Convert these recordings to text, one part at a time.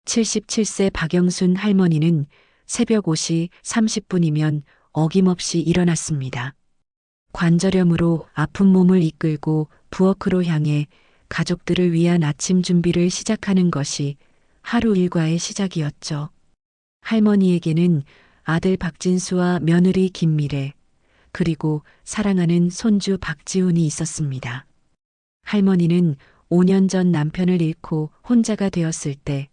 77세 박영순 할머니는 새벽 5시 30분이면 어김없이 일어났습니다. 관절염으로 아픈 몸을 이끌고 부엌으로 향해 가족들을 위한 아침 준비를 시작하는 것이 하루 일과의 시작이었죠. 할머니에게는 아들 박진수와 며느리 김미래, 그리고 사랑하는 손주 박지훈이 있었습니다. 할머니는 5년 전 남편을 잃고 혼자가 되었을 때,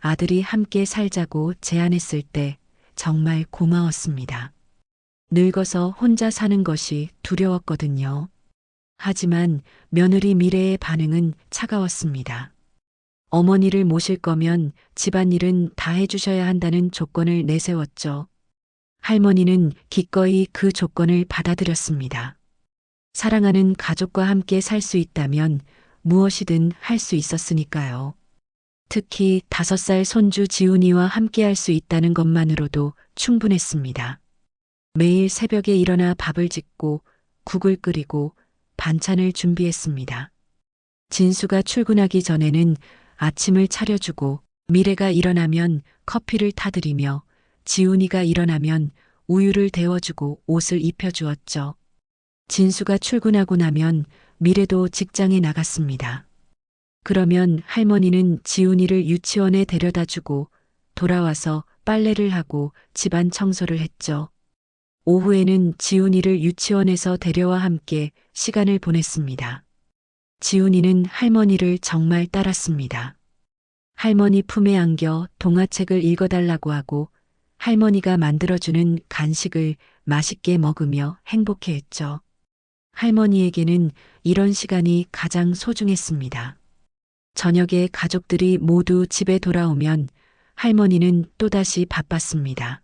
아들이 함께 살자고 제안했을 때 정말 고마웠습니다. 늙어서 혼자 사는 것이 두려웠거든요. 하지만 며느리 미래의 반응은 차가웠습니다. 어머니를 모실 거면 집안일은 다 해주셔야 한다는 조건을 내세웠죠. 할머니는 기꺼이 그 조건을 받아들였습니다. 사랑하는 가족과 함께 살 수 있다면 무엇이든 할 수 있었으니까요. 특히 5살 손주 지훈이와 함께 할 수 있다는 것만으로도 충분했습니다. 매일 새벽에 일어나 밥을 짓고 국을 끓이고 반찬을 준비했습니다. 진수가 출근하기 전에는 아침을 차려주고 미래가 일어나면 커피를 타드리며 지훈이가 일어나면 우유를 데워주고 옷을 입혀주었죠. 진수가 출근하고 나면 미래도 직장에 나갔습니다. 그러면 할머니는 지훈이를 유치원에 데려다주고 돌아와서 빨래를 하고 집안 청소를 했죠. 오후에는 지훈이를 유치원에서 데려와 함께 시간을 보냈습니다. 지훈이는 할머니를 정말 따랐습니다. 할머니 품에 안겨 동화책을 읽어달라고 하고 할머니가 만들어주는 간식을 맛있게 먹으며 행복해했죠. 할머니에게는 이런 시간이 가장 소중했습니다. 저녁에 가족들이 모두 집에 돌아오면 할머니는 또다시 바빴습니다.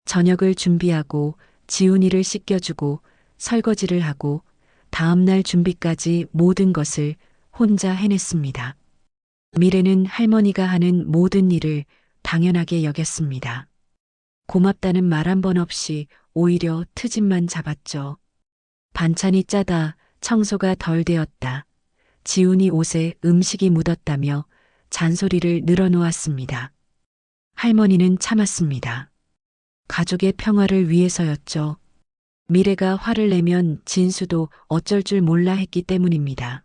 저녁을 준비하고 지훈이를 씻겨주고 설거지를 하고 다음날 준비까지 모든 것을 혼자 해냈습니다. 미래는 할머니가 하는 모든 일을 당연하게 여겼습니다. 고맙다는 말 한 번 없이 오히려 트집만 잡았죠. 반찬이 짜다, 청소가 덜 되었다, 지훈이 옷에 음식이 묻었다며 잔소리를 늘어놓았습니다. 할머니는 참았습니다. 가족의 평화를 위해서였죠. 미래가 화를 내면 진수도 어쩔 줄 몰라 했기 때문입니다.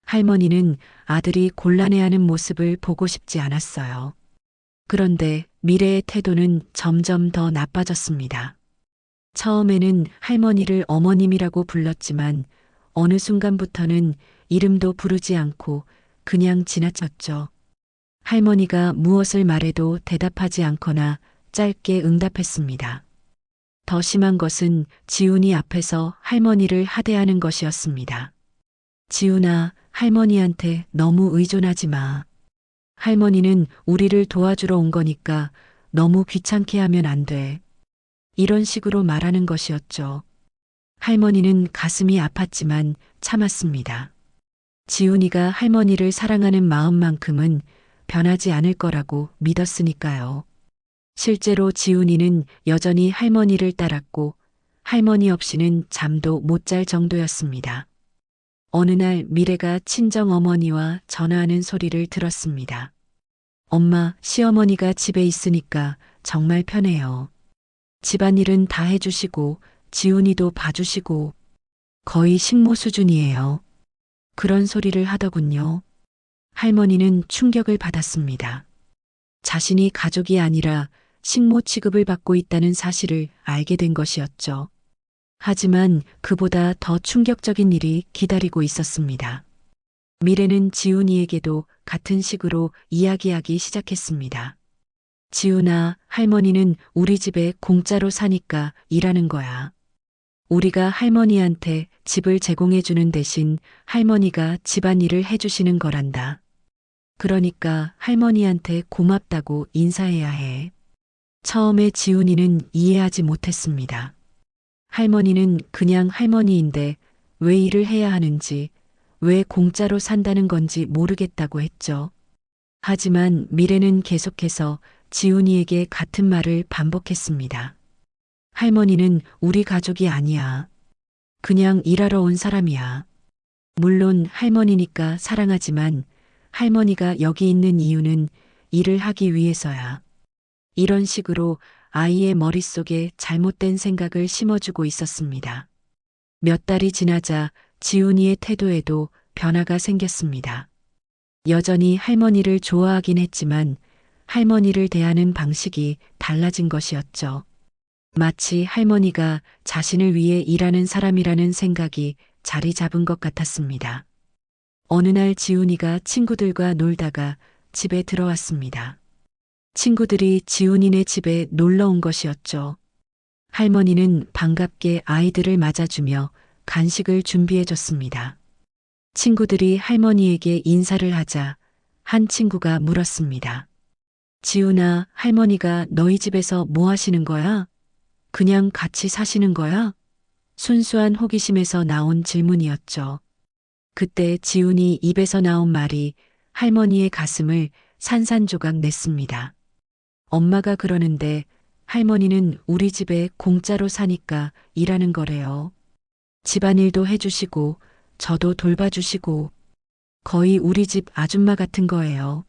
할머니는 아들이 곤란해하는 모습을 보고 싶지 않았어요. 그런데 미래의 태도는 점점 더 나빠졌습니다. 처음에는 할머니를 어머님이라고 불렀지만 어느 순간부터는 이름도 부르지 않고 그냥 지나쳤죠. 할머니가 무엇을 말해도 대답하지 않거나 짧게 응답했습니다. 더 심한 것은 지훈이 앞에서 할머니를 하대하는 것이었습니다. 지훈아, 할머니한테 너무 의존하지 마. 할머니는 우리를 도와주러 온 거니까 너무 귀찮게 하면 안 돼. 이런 식으로 말하는 것이었죠. 할머니는 가슴이 아팠지만 참았습니다. 지훈이가 할머니를 사랑하는 마음만큼은 변하지 않을 거라고 믿었으니까요. 실제로 지훈이는 여전히 할머니를 따랐고 할머니 없이는 잠도 못 잘 정도였습니다. 어느 날 미래가 친정어머니와 전화하는 소리를 들었습니다. 엄마, 시어머니가 집에 있으니까 정말 편해요. 집안일은 다 해주시고 지훈이도 봐주시고 거의 식모 수준이에요. 그런 소리를 하더군요. 할머니는 충격을 받았습니다. 자신이 가족이 아니라 식모 취급을 받고 있다는 사실을 알게 된 것이었죠. 하지만 그보다 더 충격적인 일이 기다리고 있었습니다. 미래는 지훈이에게도 같은 식으로 이야기하기 시작했습니다. 지훈아, 할머니는 우리 집에 공짜로 사니까 일하는 거야. 우리가 할머니한테 집을 제공해 주는 대신 할머니가 집안일을 해주시는 거란다. 그러니까 할머니한테 고맙다고 인사해야 해. 처음에 지훈이는 이해하지 못했습니다. 할머니는 그냥 할머니인데 왜 일을 해야 하는지, 왜 공짜로 산다는 건지 모르겠다고 했죠. 하지만 미래는 계속해서 지훈이에게 같은 말을 반복했습니다. 할머니는 우리 가족이 아니야. 그냥 일하러 온 사람이야. 물론 할머니니까 사랑하지만 할머니가 여기 있는 이유는 일을 하기 위해서야. 이런 식으로 아이의 머릿속에 잘못된 생각을 심어주고 있었습니다. 몇 달이 지나자 지훈이의 태도에도 변화가 생겼습니다. 여전히 할머니를 좋아하긴 했지만 할머니를 대하는 방식이 달라진 것이었죠. 마치 할머니가 자신을 위해 일하는 사람이라는 생각이 자리 잡은 것 같았습니다. 어느 날 지훈이가 친구들과 놀다가 집에 들어왔습니다. 친구들이 지훈이네 집에 놀러 온 것이었죠. 할머니는 반갑게 아이들을 맞아주며 간식을 준비해 줬습니다. 친구들이 할머니에게 인사를 하자 한 친구가 물었습니다. 지훈아, 할머니가 너희 집에서 뭐 하시는 거야? 그냥 같이 사시는 거야? 순수한 호기심에서 나온 질문이었죠. 그때 지훈이 입에서 나온 말이 할머니의 가슴을 산산조각 냈습니다. 엄마가 그러는데 할머니는 우리 집에 공짜로 사니까 일하는 거래요. 집안일도 해주시고 저도 돌봐주시고 거의 우리 집 아줌마 같은 거예요.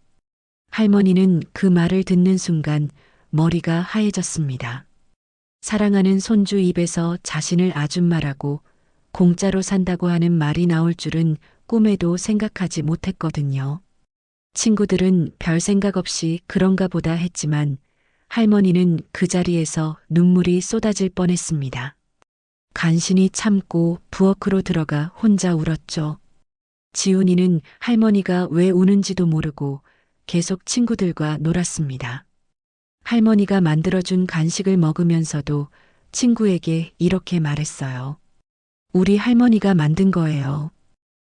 할머니는 그 말을 듣는 순간 머리가 하얘졌습니다. 사랑하는 손주 입에서 자신을 아줌마라고 공짜로 산다고 하는 말이 나올 줄은 꿈에도 생각하지 못했거든요. 친구들은 별 생각 없이 그런가 보다 했지만 할머니는 그 자리에서 눈물이 쏟아질 뻔했습니다. 간신히 참고 부엌으로 들어가 혼자 울었죠. 지훈이는 할머니가 왜 우는지도 모르고 계속 친구들과 놀았습니다. 할머니가 만들어준 간식을 먹으면서도 친구에게 이렇게 말했어요. 우리 할머니가 만든 거예요.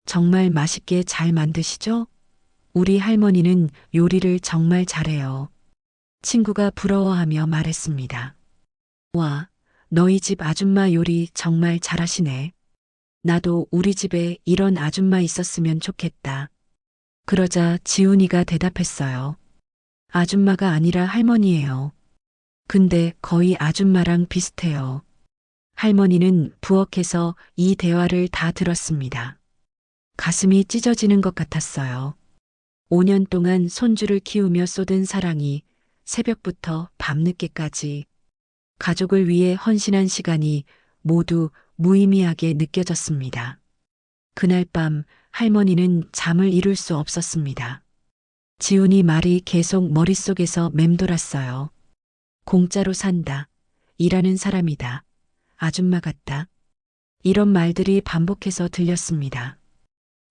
정말 맛있게 잘 만드시죠? 우리 할머니는 요리를 정말 잘해요. 친구가 부러워하며 말했습니다. 와, 너희 집 아줌마 요리 정말 잘하시네. 나도 우리 집에 이런 아줌마 있었으면 좋겠다. 그러자 지훈이가 대답했어요. 아줌마가 아니라 할머니예요. 근데 거의 아줌마랑 비슷해요. 할머니는 부엌에서 이 대화를 다 들었습니다. 가슴이 찢어지는 것 같았어요. 5년 동안 손주를 키우며 쏟은 사랑이 새벽부터 밤늦게까지 가족을 위해 헌신한 시간이 모두 무의미하게 느껴졌습니다. 그날 밤 할머니는 잠을 이룰 수 없었습니다. 지훈이 말이 계속 머릿속에서 맴돌았어요. 공짜로 산다. 일하는 사람이다. 아줌마 같다. 이런 말들이 반복해서 들렸습니다.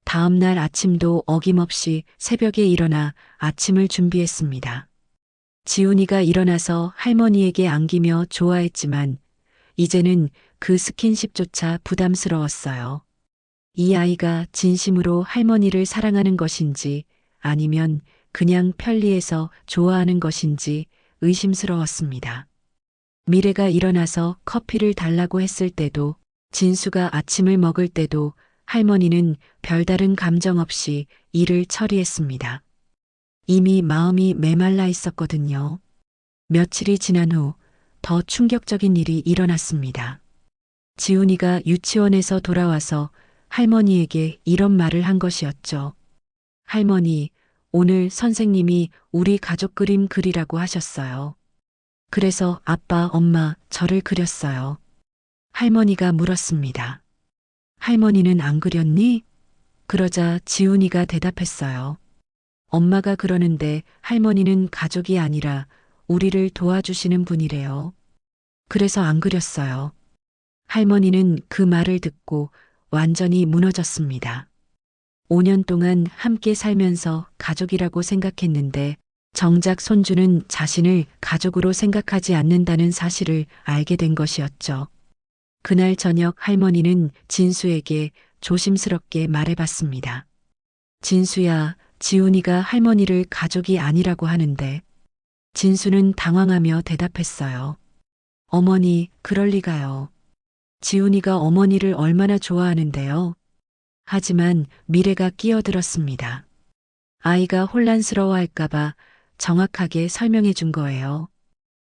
다음 날 아침도 어김없이 새벽에 일어나 아침을 준비했습니다. 지훈이가 일어나서 할머니에게 안기며 좋아했지만 이제는 그 스킨십조차 부담스러웠어요. 이 아이가 진심으로 할머니를 사랑하는 것인지 아니면 그냥 편리해서 좋아하는 것인지 의심스러웠습니다. 미래가 일어나서 커피를 달라고 했을 때도 진수가 아침을 먹을 때도 할머니는 별다른 감정 없이 일을 처리했습니다. 이미 마음이 메말라 있었거든요. 며칠이 지난 후 더 충격적인 일이 일어났습니다. 지훈이가 유치원에서 돌아와서 할머니에게 이런 말을 한 것이었죠. 할머니, 오늘 선생님이 우리 가족 그림 그리라고 하셨어요. 그래서 아빠, 엄마, 저를 그렸어요. 할머니가 물었습니다. 할머니는 안 그렸니? 그러자 지훈이가 대답했어요. 엄마가 그러는데 할머니는 가족이 아니라 우리를 도와주시는 분이래요. 그래서 안 그렸어요. 할머니는 그 말을 듣고 완전히 무너졌습니다. 5년 동안 함께 살면서 가족이라고 생각했는데 정작 손주는 자신을 가족으로 생각하지 않는다는 사실을 알게 된 것이었죠. 그날 저녁 할머니는 진수에게 조심스럽게 말해봤습니다. 진수야, 지훈이가 할머니를 가족이 아니라고 하는데. 진수는 당황하며 대답했어요. 어머니, 그럴 리가요. 지훈이가 어머니를 얼마나 좋아하는데요. 하지만 미래가 끼어들었습니다. 아이가 혼란스러워할까봐 정확하게 설명해 준 거예요.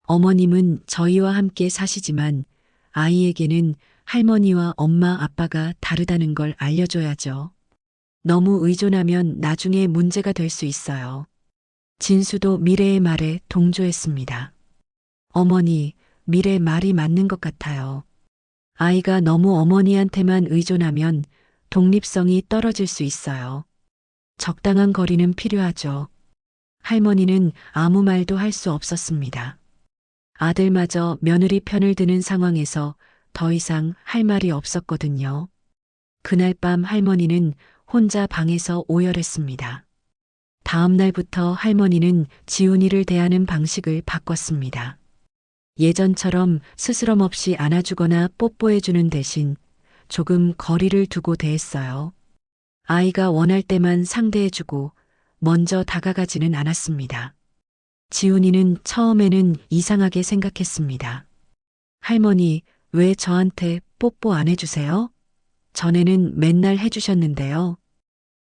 어머님은 저희와 함께 사시지만 아이에게는 할머니와 엄마, 아빠가 다르다는 걸 알려줘야죠. 너무 의존하면 나중에 문제가 될 수 있어요. 진수도 미래의 말에 동조했습니다. 어머니, 미래 말이 맞는 것 같아요. 아이가 너무 어머니한테만 의존하면 독립성이 떨어질 수 있어요. 적당한 거리는 필요하죠. 할머니는 아무 말도 할 수 없었습니다. 아들마저 며느리 편을 드는 상황에서 더 이상 할 말이 없었거든요. 그날 밤 할머니는 혼자 방에서 오열했습니다. 다음 날부터 할머니는 지훈이를 대하는 방식을 바꿨습니다. 예전처럼 스스럼 없이 안아주거나 뽀뽀해주는 대신 조금 거리를 두고 대했어요. 아이가 원할 때만 상대해주고 먼저 다가가지는 않았습니다. 지훈이는 처음에는 이상하게 생각했습니다. 할머니, 왜 저한테 뽀뽀 안 해주세요? 전에는 맨날 해주셨는데요.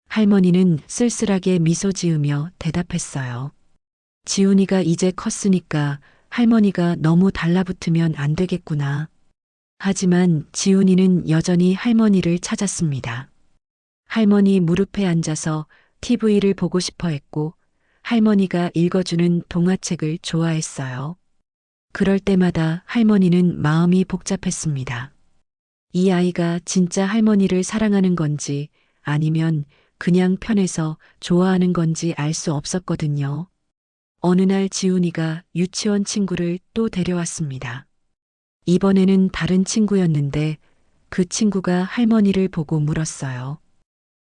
할머니는 쓸쓸하게 미소 지으며 대답했어요. 지훈이가 이제 컸으니까 할머니가 너무 달라붙으면 안 되겠구나. 하지만 지훈이는 여전히 할머니를 찾았습니다. 할머니 무릎에 앉아서 TV를 보고 싶어 했고 할머니가 읽어주는 동화책을 좋아했어요. 그럴 때마다 할머니는 마음이 복잡했습니다. 이 아이가 진짜 할머니를 사랑하는 건지 아니면 그냥 편해서 좋아하는 건지 알 수 없었거든요. 어느 날 지훈이가 유치원 친구를 또 데려왔습니다. 이번에는 다른 친구였는데 그 친구가 할머니를 보고 물었어요.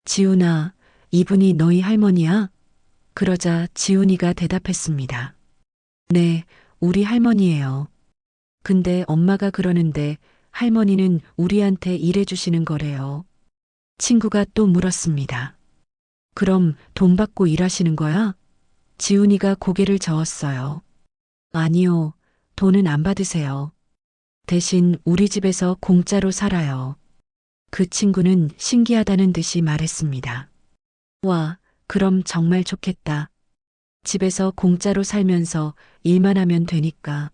지훈아, 이분이 너희 할머니야? 그러자 지훈이가 대답했습니다. 네, 우리 할머니예요. 근데 엄마가 그러는데 할머니는 우리한테 일해주시는 거래요. 친구가 또 물었습니다. 그럼 돈 받고 일하시는 거야? 지훈이가 고개를 저었어요. 아니요, 돈은 안 받으세요. 대신 우리 집에서 공짜로 살아요. 그 친구는 신기하다는 듯이 말했습니다. 와, 그럼 정말 좋겠다. 집에서 공짜로 살면서 일만 하면 되니까.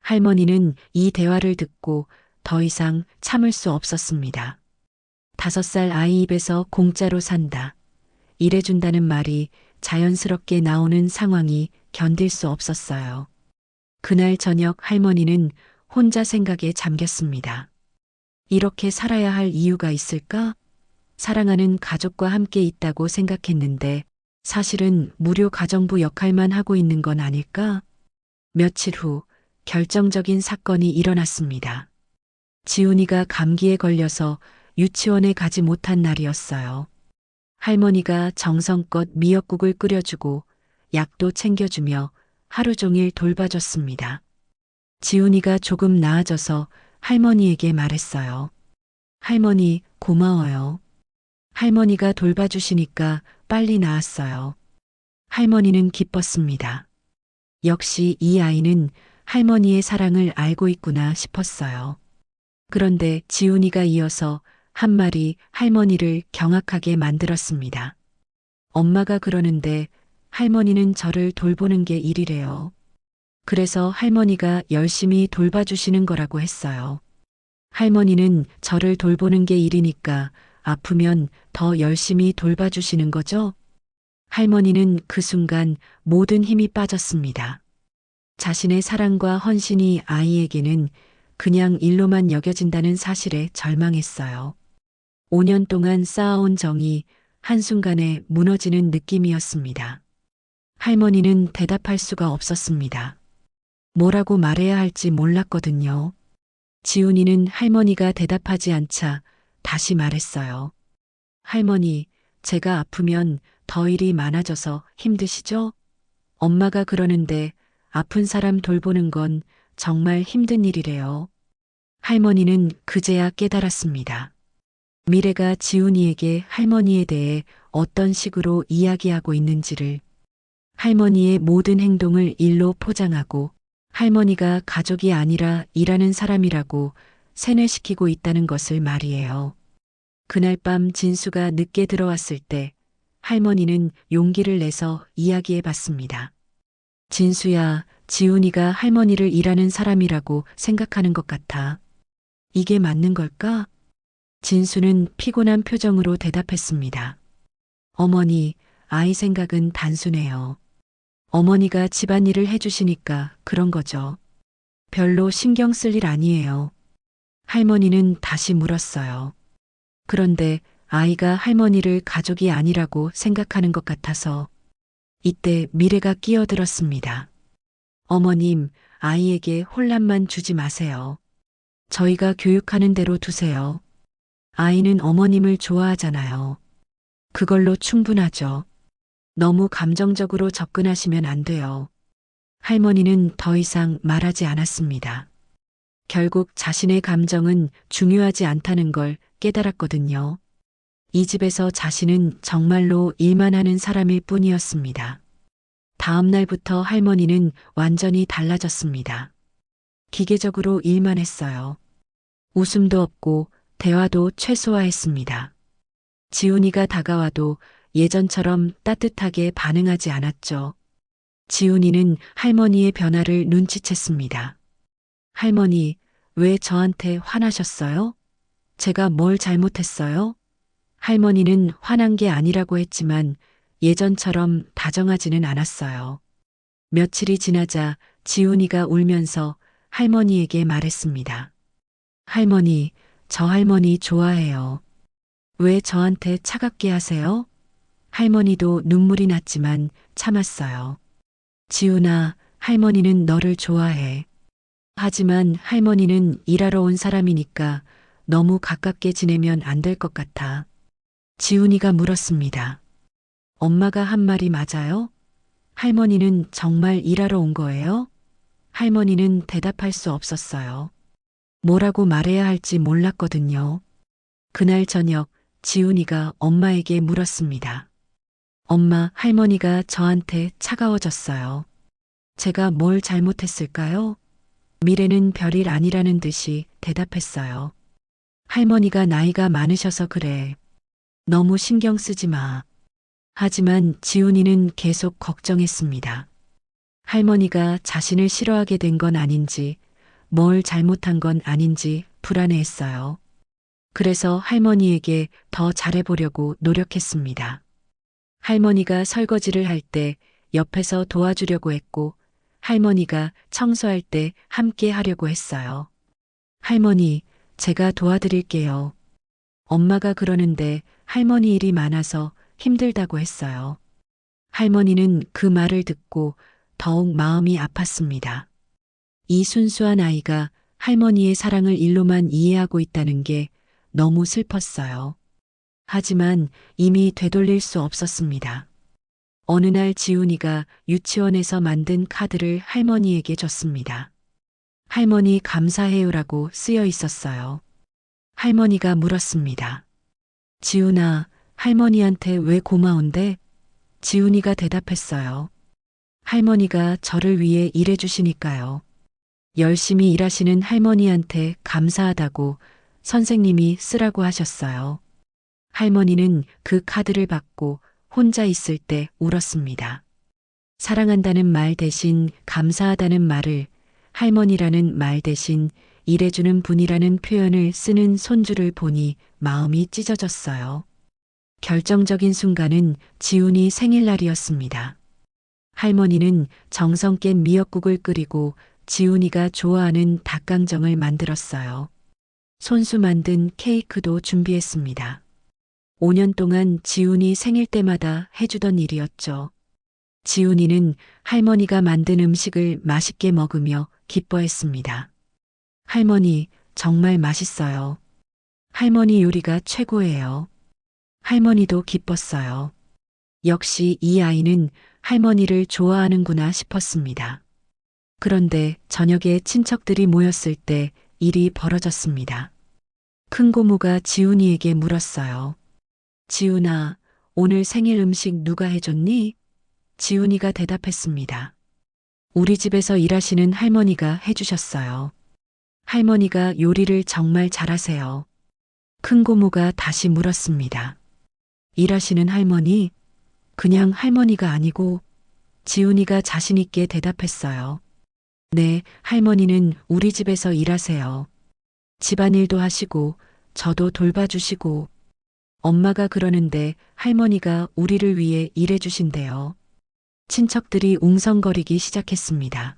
할머니는 이 대화를 듣고 더 이상 참을 수 없었습니다. 5살 아이 입에서 공짜로 산다. 일해준다는 말이 자연스럽게 나오는 상황이 견딜 수 없었어요. 그날 저녁 할머니는 혼자 생각에 잠겼습니다. 이렇게 살아야 할 이유가 있을까? 사랑하는 가족과 함께 있다고 생각했는데 사실은 무료 가정부 역할만 하고 있는 건 아닐까? 며칠 후 결정적인 사건이 일어났습니다. 지훈이가 감기에 걸려서 유치원에 가지 못한 날이었어요. 할머니가 정성껏 미역국을 끓여주고 약도 챙겨주며 하루 종일 돌봐줬습니다. 지훈이가 조금 나아져서 할머니에게 말했어요. 할머니, 고마워요. 할머니가 돌봐주시니까 빨리 나았어요. 할머니는 기뻤습니다. 역시 이 아이는 할머니의 사랑을 알고 있구나 싶었어요. 그런데 지훈이가 이어서 한 말이 할머니를 경악하게 만들었습니다. 엄마가 그러는데 할머니는 저를 돌보는 게 일이래요. 그래서 할머니가 열심히 돌봐주시는 거라고 했어요. 할머니는 저를 돌보는 게 일이니까 아프면 더 열심히 돌봐주시는 거죠? 할머니는 그 순간 모든 힘이 빠졌습니다. 자신의 사랑과 헌신이 아이에게는 그냥 일로만 여겨진다는 사실에 절망했어요. 5년 동안 쌓아온 정이 한순간에 무너지는 느낌이었습니다. 할머니는 대답할 수가 없었습니다. 뭐라고 말해야 할지 몰랐거든요. 지훈이는 할머니가 대답하지 않자 다시 말했어요. 할머니, 제가 아프면 더 일이 많아져서 힘드시죠? 엄마가 그러는데 아픈 사람 돌보는 건 정말 힘든 일이래요. 할머니는 그제야 깨달았습니다. 미래가 지훈이에게 할머니에 대해 어떤 식으로 이야기하고 있는지를, 할머니의 모든 행동을 일로 포장하고 할머니가 가족이 아니라 일하는 사람이라고 세뇌시키고 있다는 것을 말이에요. 그날 밤 진수가 늦게 들어왔을 때 할머니는 용기를 내서 이야기해 봤습니다. 진수야, 지훈이가 할머니를 일하는 사람이라고 생각하는 것 같아. 이게 맞는 걸까? 진수는 피곤한 표정으로 대답했습니다. 어머니, 아이 생각은 단순해요. 어머니가 집안일을 해주시니까 그런 거죠. 별로 신경 쓸 일 아니에요. 할머니는 다시 물었어요. 그런데 아이가 할머니를 가족이 아니라고 생각하는 것 같아서 이때 미래가 끼어들었습니다. 어머님, 아이에게 혼란만 주지 마세요. 저희가 교육하는 대로 두세요. 아이는 어머님을 좋아하잖아요. 그걸로 충분하죠. 너무 감정적으로 접근하시면 안 돼요. 할머니는 더 이상 말하지 않았습니다. 결국 자신의 감정은 중요하지 않다는 걸 깨달았거든요. 이 집에서 자신은 정말로 일만 하는 사람일 뿐이었습니다. 다음 날부터 할머니는 완전히 달라졌습니다. 기계적으로 일만 했어요. 웃음도 없고 대화도 최소화했습니다. 지훈이가 다가와도 예전처럼 따뜻하게 반응하지 않았죠. 지훈이는 할머니의 변화를 눈치챘습니다. 할머니, 왜 저한테 화나셨어요? 제가 뭘 잘못했어요? 할머니는 화난 게 아니라고 했지만 예전처럼 다정하지는 않았어요. 며칠이 지나자 지훈이가 울면서 할머니에게 말했습니다. 할머니, 저 할머니 좋아해요. 왜 저한테 차갑게 하세요? 할머니도 눈물이 났지만 참았어요. 지훈아, 할머니는 너를 좋아해. 하지만 할머니는 일하러 온 사람이니까 너무 가깝게 지내면 안 될 것 같아. 지훈이가 물었습니다. 엄마가 한 말이 맞아요? 할머니는 정말 일하러 온 거예요? 할머니는 대답할 수 없었어요. 뭐라고 말해야 할지 몰랐거든요. 그날 저녁 지훈이가 엄마에게 물었습니다. 엄마, 할머니가 저한테 차가워졌어요. 제가 뭘 잘못했을까요? 미래는 별일 아니라는 듯이 대답했어요. 할머니가 나이가 많으셔서 그래. 너무 신경 쓰지 마. 하지만 지훈이는 계속 걱정했습니다. 할머니가 자신을 싫어하게 된 건 아닌지, 뭘 잘못한 건 아닌지 불안해했어요. 그래서 할머니에게 더 잘해보려고 노력했습니다. 할머니가 설거지를 할 때 옆에서 도와주려고 했고, 할머니가 청소할 때 함께 하려고 했어요. 할머니, 제가 도와드릴게요. 엄마가 그러는데 할머니 일이 많아서 힘들다고 했어요. 할머니는 그 말을 듣고 더욱 마음이 아팠습니다. 이 순수한 아이가 할머니의 사랑을 일로만 이해하고 있다는 게 너무 슬펐어요. 하지만 이미 되돌릴 수 없었습니다. 어느 날 지훈이가 유치원에서 만든 카드를 할머니에게 줬습니다. 할머니 감사해요라고 쓰여 있었어요. 할머니가 물었습니다. 지훈아, 할머니한테 왜 고마운데? 지훈이가 대답했어요. 할머니가 저를 위해 일해주시니까요. 열심히 일하시는 할머니한테 감사하다고 선생님이 쓰라고 하셨어요. 할머니는 그 카드를 받고 혼자 있을 때 울었습니다. 사랑한다는 말 대신 감사하다는 말을, 할머니라는 말 대신 일해주는 분이라는 표현을 쓰는 손주를 보니 마음이 찢어졌어요. 결정적인 순간은 지훈이 생일날이었습니다. 할머니는 정성 깬 미역국을 끓이고 지훈이가 좋아하는 닭강정을 만들었어요. 손수 만든 케이크도 준비했습니다. 5년 동안 지훈이 생일 때마다 해주던 일이었죠. 지훈이는 할머니가 만든 음식을 맛있게 먹으며 기뻐했습니다. 할머니, 정말 맛있어요. 할머니 요리가 최고예요. 할머니도 기뻤어요. 역시 이 아이는 할머니를 좋아하는구나 싶었습니다. 그런데 저녁에 친척들이 모였을 때 일이 벌어졌습니다. 큰 고모가 지훈이에게 물었어요. 지훈아, 오늘 생일 음식 누가 해줬니? 지훈이가 대답했습니다. 우리 집에서 일하시는 할머니가 해주셨어요. 할머니가 요리를 정말 잘하세요. 큰 고모가 다시 물었습니다. 일하시는 할머니? 그냥 할머니가 아니고, 지훈이가 자신있게 대답했어요. 네, 할머니는 우리 집에서 일하세요. 집안일도 하시고, 저도 돌봐주시고, 엄마가 그러는데 할머니가 우리를 위해 일해주신대요. 친척들이 웅성거리기 시작했습니다.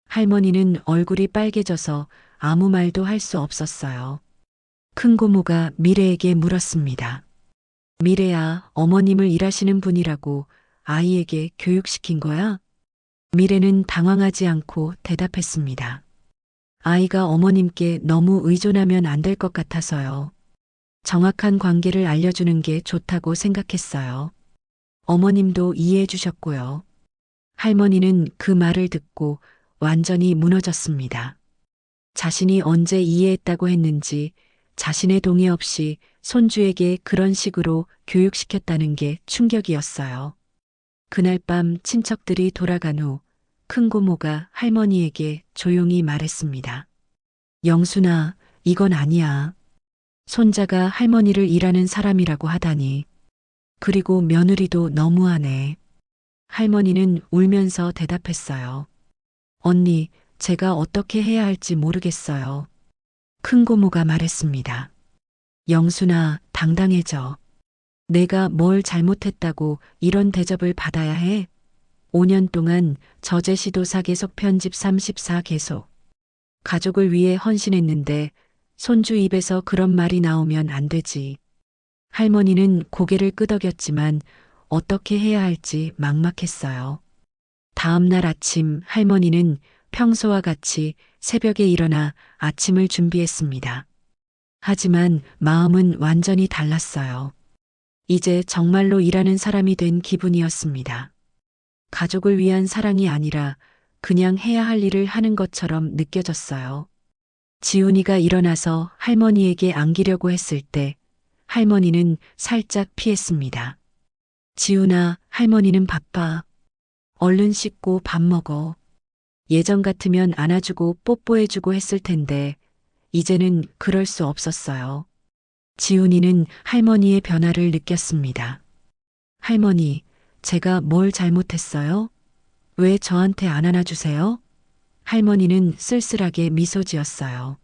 할머니는 얼굴이 빨개져서 아무 말도 할 수 없었어요. 큰 고모가 미래에게 물었습니다. 미래야, 어머님을 일하시는 분이라고 아이에게 교육시킨 거야? 미래는 당황하지 않고 대답했습니다. 아이가 어머님께 너무 의존하면 안 될 것 같아서요. 정확한 관계를 알려주는 게 좋다고 생각했어요. 어머님도 이해해 주셨고요. 할머니는 그 말을 듣고 완전히 무너졌습니다. 자신이 언제 이해했다고 했는지 자신의 동의 없이 손주에게 그런 식으로 교육시켰다는 게 충격이었어요. 그날 밤 친척들이 돌아간 후 큰 고모가 할머니에게 조용히 말했습니다. 영순아, 이건 아니야. 손자가 할머니를 일하는 사람이라고 하다니. 그리고 며느리도 너무하네. 할머니는 울면서 대답했어요. 언니, 제가 어떻게 해야 할지 모르겠어요. 큰 고모가 말했습니다. 영순아, 당당해져. 내가 뭘 잘못했다고 이런 대접을 받아야 해? 5년 동안 저제시도사 계속 편집 34 계속. 가족을 위해 헌신했는데 손주 입에서 그런 말이 나오면 안 되지. 할머니는 고개를 끄덕였지만 어떻게 해야 할지 막막했어요. 다음 날 아침 할머니는 평소와 같이 새벽에 일어나 아침을 준비했습니다. 하지만 마음은 완전히 달랐어요. 이제 정말로 일하는 사람이 된 기분이었습니다. 가족을 위한 사랑이 아니라 그냥 해야 할 일을 하는 것처럼 느껴졌어요. 지훈이가 일어나서 할머니에게 안기려고 했을 때 할머니는 살짝 피했습니다. 지훈아, 할머니는 바빠. 얼른 씻고 밥 먹어. 예전 같으면 안아주고 뽀뽀해주고 했을 텐데 이제는 그럴 수 없었어요. 지훈이는 할머니의 변화를 느꼈습니다. 할머니, 제가 뭘 잘못했어요? 왜 저한테 안 안아주세요? 할머니는 쓸쓸하게 미소 지었어요.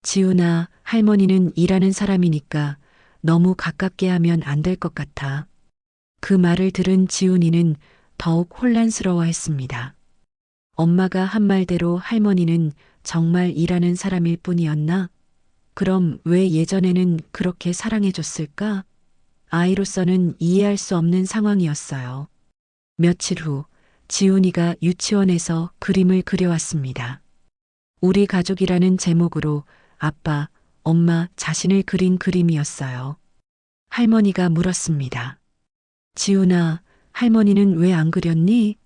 지훈아, 할머니는 일하는 사람이니까 너무 가깝게 하면 안 될 것 같아. 그 말을 들은 지훈이는 더욱 혼란스러워했습니다. 엄마가 한 말대로 할머니는 정말 일하는 사람일 뿐이었나? 그럼 왜 예전에는 그렇게 사랑해줬을까? 아이로서는 이해할 수 없는 상황이었어요. 며칠 후 지훈이가 유치원에서 그림을 그려왔습니다. 우리 가족이라는 제목으로 아빠, 엄마 자신을 그린 그림이었어요. 할머니가 물었습니다. 지훈아, 할머니는 왜 안 그렸니?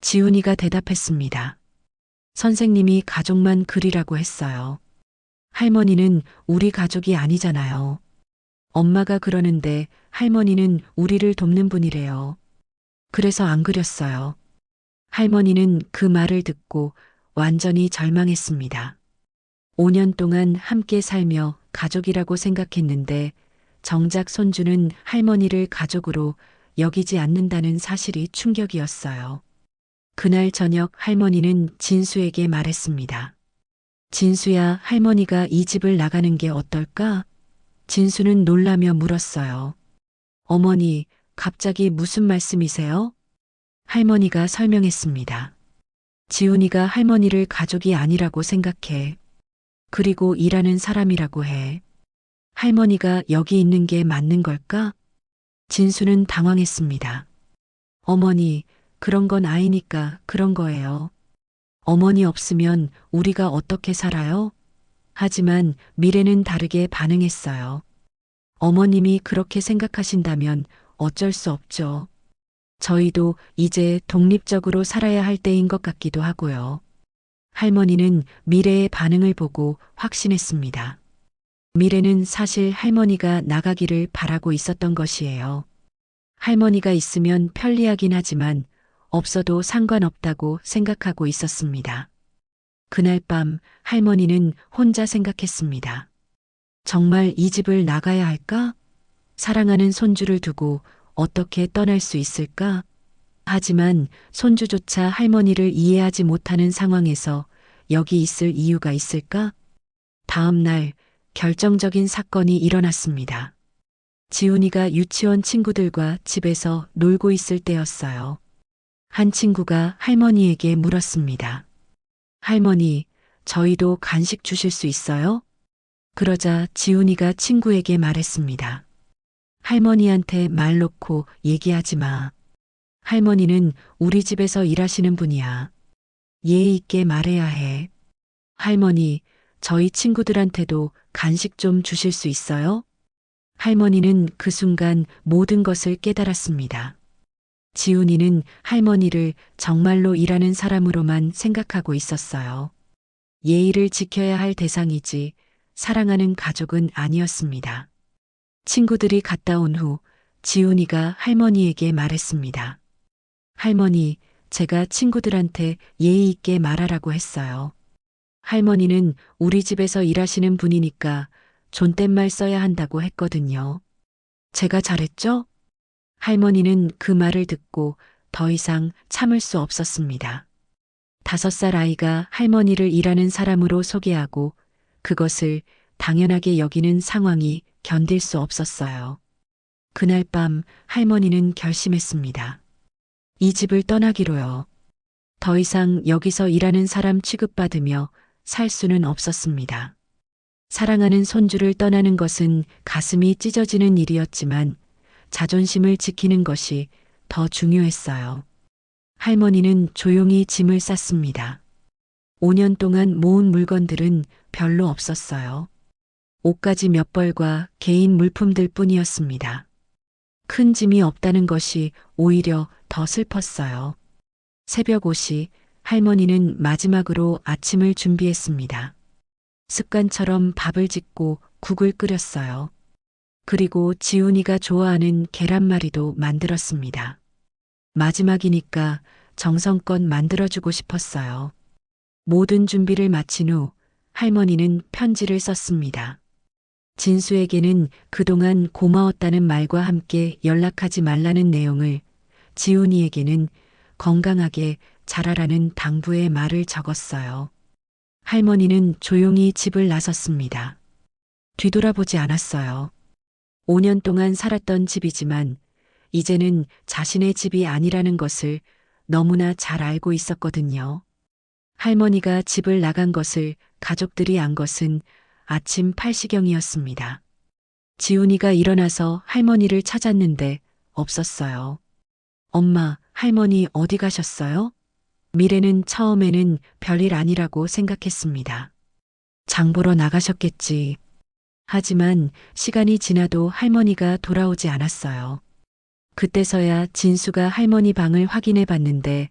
지훈이가 대답했습니다. 선생님이 가족만 그리라고 했어요. 할머니는 우리 가족이 아니잖아요. 엄마가 그러는데 할머니는 우리를 돕는 분이래요. 그래서 안 그렸어요. 할머니는 그 말을 듣고 완전히 절망했습니다. 5년 동안 함께 살며 가족이라고 생각했는데 정작 손주는 할머니를 가족으로 여기지 않는다는 사실이 충격이었어요. 그날 저녁 할머니는 진수에게 말했습니다. 진수야, 할머니가 이 집을 나가는 게 어떨까? 진수는 놀라며 물었어요. 어머니, 갑자기 무슨 말씀이세요? 할머니가 설명했습니다. 지훈이가 할머니를 가족이 아니라고 생각해. 그리고 일하는 사람이라고 해. 할머니가 여기 있는 게 맞는 걸까? 진수는 당황했습니다. 어머니, 그런 건 아이니까 그런 거예요. 어머니 없으면 우리가 어떻게 살아요? 하지만 미래는 다르게 반응했어요. 어머님이 그렇게 생각하신다면 어쩔 수 없죠. 저희도 이제 독립적으로 살아야 할 때인 것 같기도 하고요. 할머니는 미래의 반응을 보고 확신했습니다. 미래는 사실 할머니가 나가기를 바라고 있었던 것이에요. 할머니가 있으면 편리하긴 하지만 없어도 상관없다고 생각하고 있었습니다. 그날 밤 할머니는 혼자 생각했습니다. 정말 이 집을 나가야 할까? 사랑하는 손주를 두고 어떻게 떠날 수 있을까? 하지만 손주조차 할머니를 이해하지 못하는 상황에서 여기 있을 이유가 있을까? 다음 날 결정적인 사건이 일어났습니다. 지훈이가 유치원 친구들과 집에서 놀고 있을 때였어요. 한 친구가 할머니에게 물었습니다. 할머니, 저희도 간식 주실 수 있어요? 그러자 지훈이가 친구에게 말했습니다. 할머니한테 말 놓고 얘기하지 마. 할머니는 우리 집에서 일하시는 분이야. 예의 있게 말해야 해. 할머니, 저희 친구들한테도 간식 좀 주실 수 있어요? 할머니는 그 순간 모든 것을 깨달았습니다. 지훈이는 할머니를 정말로 일하는 사람으로만 생각하고 있었어요. 예의를 지켜야 할 대상이지 사랑하는 가족은 아니었습니다. 친구들이 갔다 온 후 지훈이가 할머니에게 말했습니다. 할머니, 제가 친구들한테 예의 있게 말하라고 했어요. 할머니는 우리 집에서 일하시는 분이니까 존댓말 써야 한다고 했거든요. 제가 잘했죠? 할머니는 그 말을 듣고 더 이상 참을 수 없었습니다. 5살 아이가 할머니를 일하는 사람으로 소개하고 그것을 당연하게 여기는 상황이 견딜 수 없었어요. 그날 밤 할머니는 결심했습니다. 이 집을 떠나기로요. 더 이상 여기서 일하는 사람 취급받으며 살 수는 없었습니다. 사랑하는 손주를 떠나는 것은 가슴이 찢어지는 일이었지만 자존심을 지키는 것이 더 중요했어요. 할머니는 조용히 짐을 쌌습니다. 5년 동안 모은 물건들은 별로 없었어요. 옷가지 몇 벌과 개인 물품들 뿐이었습니다. 큰 짐이 없다는 것이 오히려 더 슬펐어요. 새벽 5시 할머니는 마지막으로 아침을 준비했습니다. 습관처럼 밥을 짓고 국을 끓였어요. 그리고 지훈이가 좋아하는 계란말이도 만들었습니다. 마지막이니까 정성껏 만들어주고 싶었어요. 모든 준비를 마친 후 할머니는 편지를 썼습니다. 진수에게는 그동안 고마웠다는 말과 함께 연락하지 말라는 내용을, 지훈이에게는 건강하게 자라라는 당부의 말을 적었어요. 할머니는 조용히 집을 나섰습니다. 뒤돌아보지 않았어요. 5년 동안 살았던 집이지만 이제는 자신의 집이 아니라는 것을 너무나 잘 알고 있었거든요. 할머니가 집을 나간 것을 가족들이 안 것은 아침 8시경이었습니다. 지훈이가 일어나서 할머니를 찾았는데 없었어요. 엄마, 할머니 어디 가셨어요? 미래는 처음에는 별일 아니라고 생각했습니다. 장 보러 나가셨겠지. 하지만 시간이 지나도 할머니가 돌아오지 않았어요. 그때서야 진수가 할머니 방을 확인해 봤는데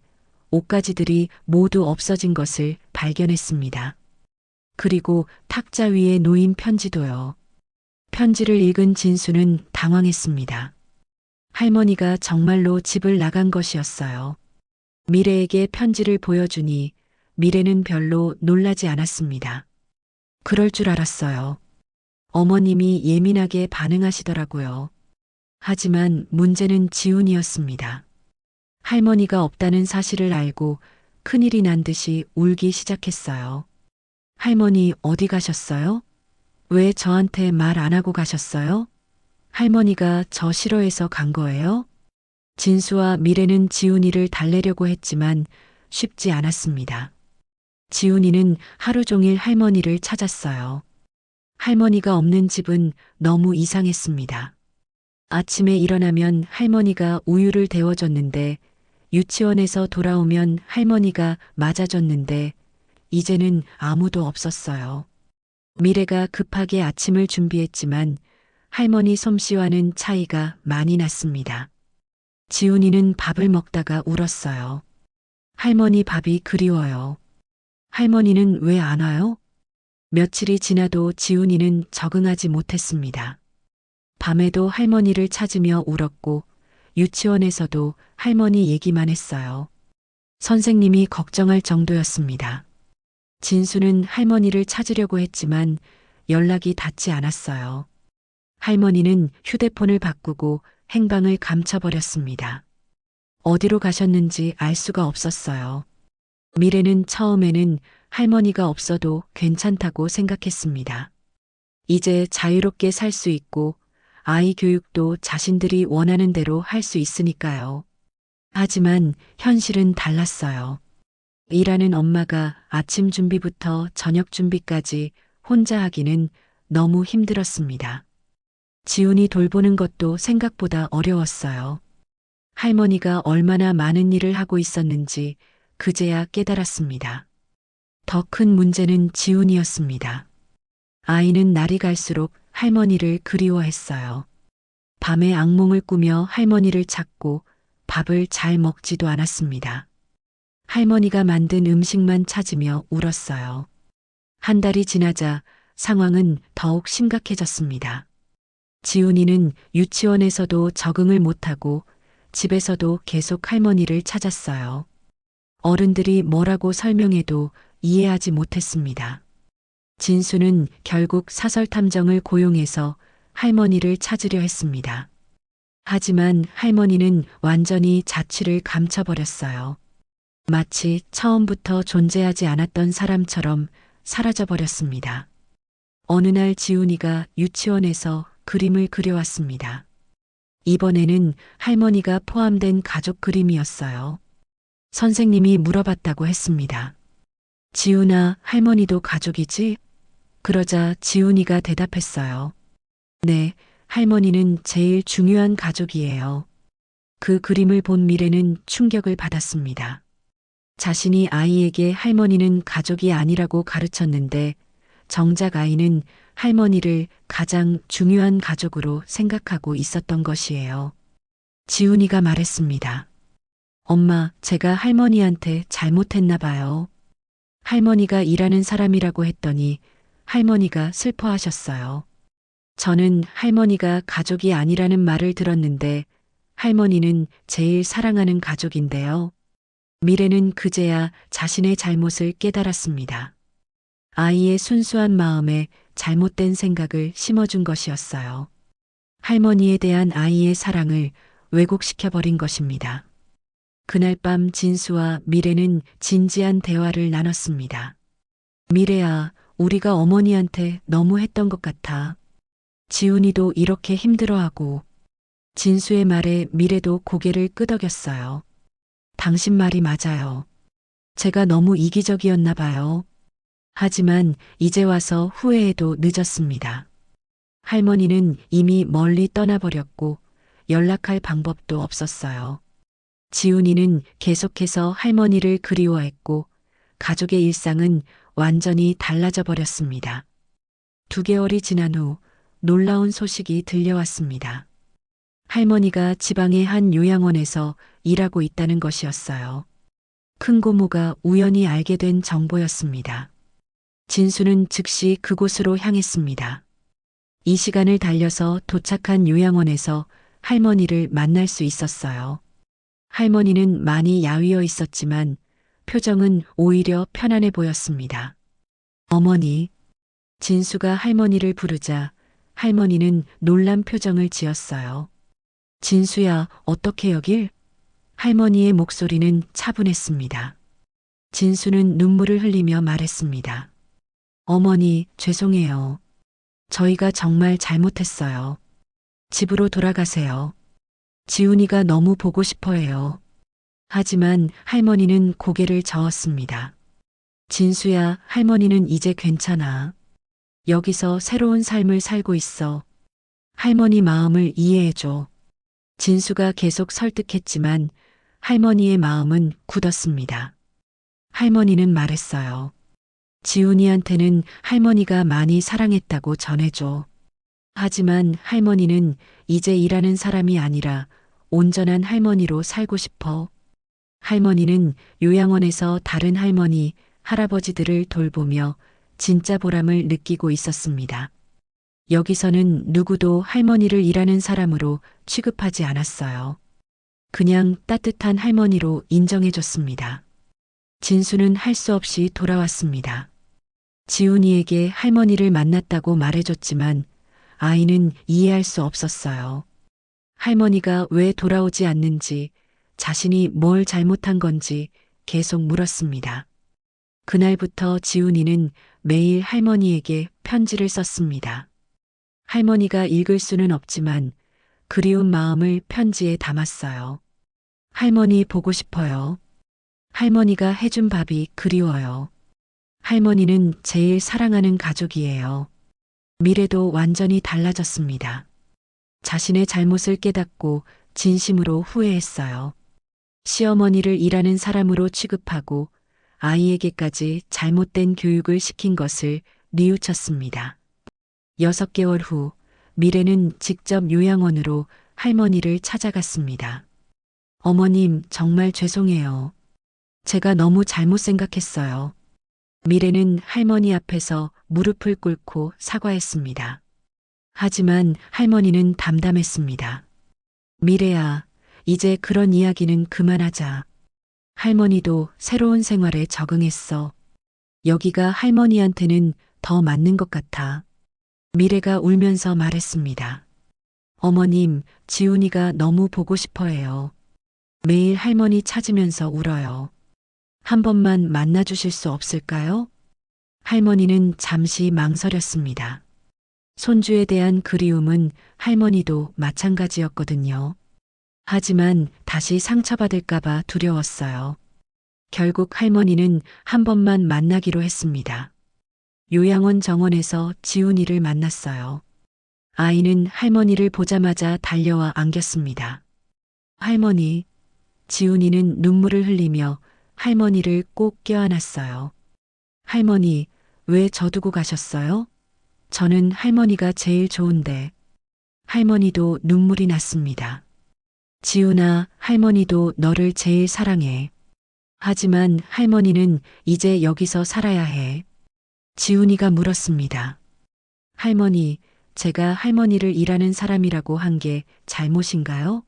옷가지들이 모두 없어진 것을 발견했습니다. 그리고 탁자 위에 놓인 편지도요. 편지를 읽은 진수는 당황했습니다. 할머니가 정말로 집을 나간 것이었어요. 미래에게 편지를 보여주니 미래는 별로 놀라지 않았습니다. 그럴 줄 알았어요. 어머님이 예민하게 반응하시더라고요. 하지만 문제는 지훈이었습니다. 할머니가 없다는 사실을 알고 큰일이 난 듯이 울기 시작했어요. 할머니 어디 가셨어요? 왜 저한테 말 안 하고 가셨어요? 할머니가 저 싫어해서 간 거예요? 진수와 미래는 지훈이를 달래려고 했지만 쉽지 않았습니다. 지훈이는 하루 종일 할머니를 찾았어요. 할머니가 없는 집은 너무 이상했습니다. 아침에 일어나면 할머니가 우유를 데워줬는데, 유치원에서 돌아오면 할머니가 맞아줬는데, 이제는 아무도 없었어요. 미래가 급하게 아침을 준비했지만 할머니 솜씨와는 차이가 많이 났습니다. 지훈이는 밥을 먹다가 울었어요. 할머니 밥이 그리워요. 할머니는 왜 안 와요? 며칠이 지나도 지훈이는 적응하지 못했습니다. 밤에도 할머니를 찾으며 울었고 유치원에서도 할머니 얘기만 했어요. 선생님이 걱정할 정도였습니다. 진수는 할머니를 찾으려고 했지만 연락이 닿지 않았어요. 할머니는 휴대폰을 바꾸고 행방을 감춰버렸습니다. 어디로 가셨는지 알 수가 없었어요. 미래는 처음에는 할머니가 없어도 괜찮다고 생각했습니다. 이제 자유롭게 살 수 있고 아이 교육도 자신들이 원하는 대로 할 수 있으니까요. 하지만 현실은 달랐어요. 일하는 엄마가 아침 준비부터 저녁 준비까지 혼자 하기는 너무 힘들었습니다. 지훈이 돌보는 것도 생각보다 어려웠어요. 할머니가 얼마나 많은 일을 하고 있었는지 그제야 깨달았습니다. 더 큰 문제는 지훈이었습니다. 아이는 날이 갈수록 할머니를 그리워했어요. 밤에 악몽을 꾸며 할머니를 찾고 밥을 잘 먹지도 않았습니다. 할머니가 만든 음식만 찾으며 울었어요. 한 달이 지나자 상황은 더욱 심각해졌습니다. 지훈이는 유치원에서도 적응을 못하고 집에서도 계속 할머니를 찾았어요. 어른들이 뭐라고 설명해도 이해하지 못했습니다. 진수는 결국 사설탐정을 고용해서 할머니를 찾으려 했습니다. 하지만 할머니는 완전히 자취를 감춰버렸어요. 마치 처음부터 존재하지 않았던 사람처럼 사라져버렸습니다. 어느 날 지훈이가 유치원에서 그림을 그려왔습니다. 이번에는 할머니가 포함된 가족 그림이었어요. 선생님이 물어봤다고 했습니다. 지훈아, 할머니도 가족이지? 그러자 지훈이가 대답했어요. 네, 할머니는 제일 중요한 가족이에요. 그 그림을 본 미래는 충격을 받았습니다. 자신이 아이에게 할머니는 가족이 아니라고 가르쳤는데 정작 아이는 할머니를 가장 중요한 가족으로 생각하고 있었던 것이에요. 지훈이가 말했습니다. 엄마, 제가 할머니한테 잘못했나 봐요. 할머니가 일하는 사람이라고 했더니 할머니가 슬퍼하셨어요. 저는 할머니가 가족이 아니라는 말을 들었는데 할머니는 제일 사랑하는 가족인데요. 미래는 그제야 자신의 잘못을 깨달았습니다. 아이의 순수한 마음에 잘못된 생각을 심어준 것이었어요. 할머니에 대한 아이의 사랑을 왜곡시켜버린 것입니다. 그날 밤 진수와 미래는 진지한 대화를 나눴습니다. 미래야, 우리가 어머니한테 너무 했던 것 같아. 지훈이도 이렇게 힘들어하고. 진수의 말에 미래도 고개를 끄덕였어요. 당신 말이 맞아요. 제가 너무 이기적이었나 봐요. 하지만 이제 와서 후회해도 늦었습니다. 할머니는 이미 멀리 떠나버렸고 연락할 방법도 없었어요. 지훈이는 계속해서 할머니를 그리워했고 가족의 일상은 완전히 달라져 버렸습니다. 2개월이 지난 후 놀라운 소식이 들려왔습니다. 할머니가 지방의 한 요양원에서 일하고 있다는 것이었어요. 큰 고모가 우연히 알게 된 정보였습니다. 진수는 즉시 그곳으로 향했습니다. 이 시간을 달려서 도착한 요양원에서 할머니를 만날 수 있었어요. 할머니는 많이 야위어 있었지만 표정은 오히려 편안해 보였습니다. 어머니, 진수가 할머니를 부르자 할머니는 놀란 표정을 지었어요. 진수야, 어떻게 여길? 할머니의 목소리는 차분했습니다. 진수는 눈물을 흘리며 말했습니다. 어머니, 죄송해요. 저희가 정말 잘못했어요. 집으로 돌아가세요. 지훈이가 너무 보고 싶어 해요. 하지만 할머니는 고개를 저었습니다. 진수야, 할머니는 이제 괜찮아. 여기서 새로운 삶을 살고 있어. 할머니 마음을 이해해줘. 진수가 계속 설득했지만 할머니의 마음은 굳었습니다. 할머니는 말했어요. 지훈이한테는 할머니가 많이 사랑했다고 전해줘. 하지만 할머니는 이제 일하는 사람이 아니라 온전한 할머니로 살고 싶어. 할머니는 요양원에서 다른 할머니, 할아버지들을 돌보며 진짜 보람을 느끼고 있었습니다. 여기서는 누구도 할머니를 일하는 사람으로 취급하지 않았어요. 그냥 따뜻한 할머니로 인정해줬습니다. 진수는 할 수 없이 돌아왔습니다. 지훈이에게 할머니를 만났다고 말해줬지만 아이는 이해할 수 없었어요. 할머니가 왜 돌아오지 않는지, 자신이 뭘 잘못한 건지 계속 물었습니다. 그날부터 지훈이는 매일 할머니에게 편지를 썼습니다. 할머니가 읽을 수는 없지만 그리운 마음을 편지에 담았어요. 할머니 보고 싶어요. 할머니가 해준 밥이 그리워요. 할머니는 제일 사랑하는 가족이에요. 미래도 완전히 달라졌습니다. 자신의 잘못을 깨닫고 진심으로 후회했어요. 시어머니를 일하는 사람으로 취급하고 아이에게까지 잘못된 교육을 시킨 것을 뉘우쳤습니다. 6개월 후 미래는 직접 요양원으로 할머니를 찾아갔습니다. 어머님, 정말 죄송해요. 제가 너무 잘못 생각했어요. 미래는 할머니 앞에서 무릎을 꿇고 사과했습니다. 하지만 할머니는 담담했습니다. 미래야, 이제 그런 이야기는 그만하자. 할머니도 새로운 생활에 적응했어. 여기가 할머니한테는 더 맞는 것 같아. 미래가 울면서 말했습니다. 어머님, 지훈이가 너무 보고 싶어 해요. 매일 할머니 찾으면서 울어요. 한 번만 만나주실 수 없을까요? 할머니는 잠시 망설였습니다. 손주에 대한 그리움은 할머니도 마찬가지였거든요. 하지만 다시 상처받을까봐 두려웠어요. 결국 할머니는 한 번만 만나기로 했습니다. 요양원 정원에서 지훈이를 만났어요. 아이는 할머니를 보자마자 달려와 안겼습니다. 할머니, 지훈이는 눈물을 흘리며 할머니를 꼭 껴안았어요. 할머니, 왜 저 두고 가셨어요? 저는 할머니가 제일 좋은데. 할머니도 눈물이 났습니다. 지훈아, 할머니도 너를 제일 사랑해. 하지만 할머니는 이제 여기서 살아야 해. 지훈이가 물었습니다. 할머니, 제가 할머니를 일하는 사람이라고 한 게 잘못인가요?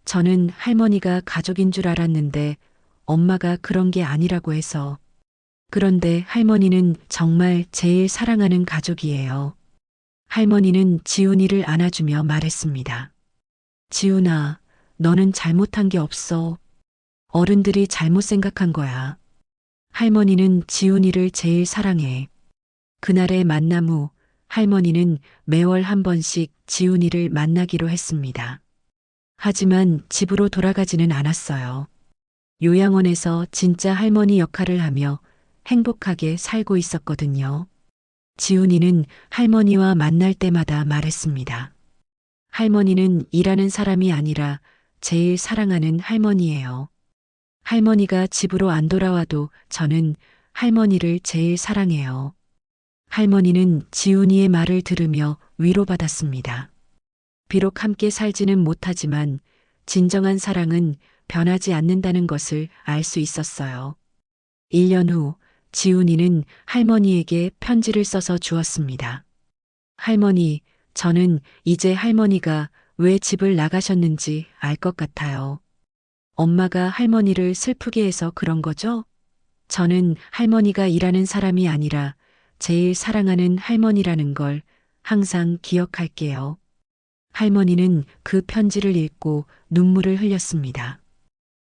저는 할머니가 가족인 줄 알았는데 엄마가 그런 게 아니라고 해서. 그런데 할머니는 정말 제일 사랑하는 가족이에요. 할머니는 지훈이를 안아주며 말했습니다. 지훈아, 너는 잘못한 게 없어. 어른들이 잘못 생각한 거야. 할머니는 지훈이를 제일 사랑해. 그날의 만남 후 할머니는 매월 한 번씩 지훈이를 만나기로 했습니다. 하지만 집으로 돌아가지는 않았어요. 요양원에서 진짜 할머니 역할을 하며 행복하게 살고 있었거든요. 지훈이는 할머니와 만날 때마다 말했습니다. 할머니는 일하는 사람이 아니라 제일 사랑하는 할머니예요. 할머니가 집으로 안 돌아와도 저는 할머니를 제일 사랑해요. 할머니는 지훈이의 말을 들으며 위로받았습니다. 비록 함께 살지는 못하지만 진정한 사랑은 변하지 않는다는 것을 알 수 있었어요. 1년 후 지훈이는 할머니에게 편지를 써서 주었습니다. 할머니, 저는 이제 할머니가 왜 집을 나가셨는지 알 것 같아요. 엄마가 할머니를 슬프게 해서 그런 거죠? 저는 할머니가 일하는 사람이 아니라 제일 사랑하는 할머니라는 걸 항상 기억할게요. 할머니는 그 편지를 읽고 눈물을 흘렸습니다.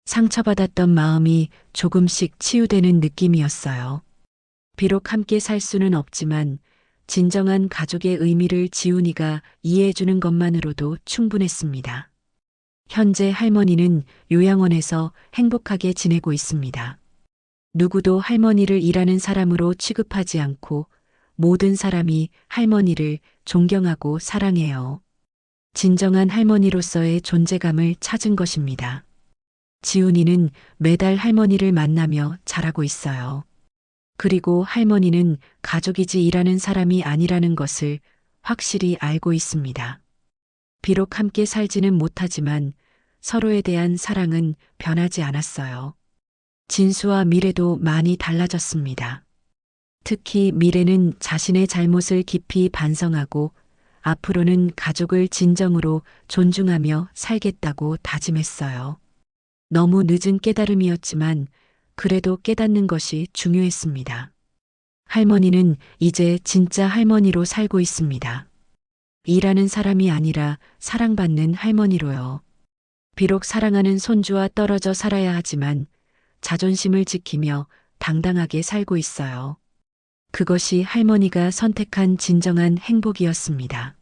상처받았던 마음이 조금씩 치유되는 느낌이었어요. 비록 함께 살 수는 없지만 진정한 가족의 의미를 지훈이가 이해해주는 것만으로도 충분했습니다. 현재 할머니는 요양원에서 행복하게 지내고 있습니다. 누구도 할머니를 일하는 사람으로 취급하지 않고 모든 사람이 할머니를 존경하고 사랑해요. 진정한 할머니로서의 존재감을 찾은 것입니다. 지훈이는 매달 할머니를 만나며 자라고 있어요. 그리고 할머니는 가족이지 일하는 사람이 아니라는 것을 확실히 알고 있습니다. 비록 함께 살지는 못하지만 서로에 대한 사랑은 변하지 않았어요. 진수와 미래도 많이 달라졌습니다. 특히 미래는 자신의 잘못을 깊이 반성하고 앞으로는 가족을 진정으로 존중하며 살겠다고 다짐했어요. 너무 늦은 깨달음이었지만 그래도 깨닫는 것이 중요했습니다. 할머니는 이제 진짜 할머니로 살고 있습니다. 일하는 사람이 아니라 사랑받는 할머니로요. 비록 사랑하는 손주와 떨어져 살아야 하지만 자존심을 지키며 당당하게 살고 있어요. 그것이 할머니가 선택한 진정한 행복이었습니다.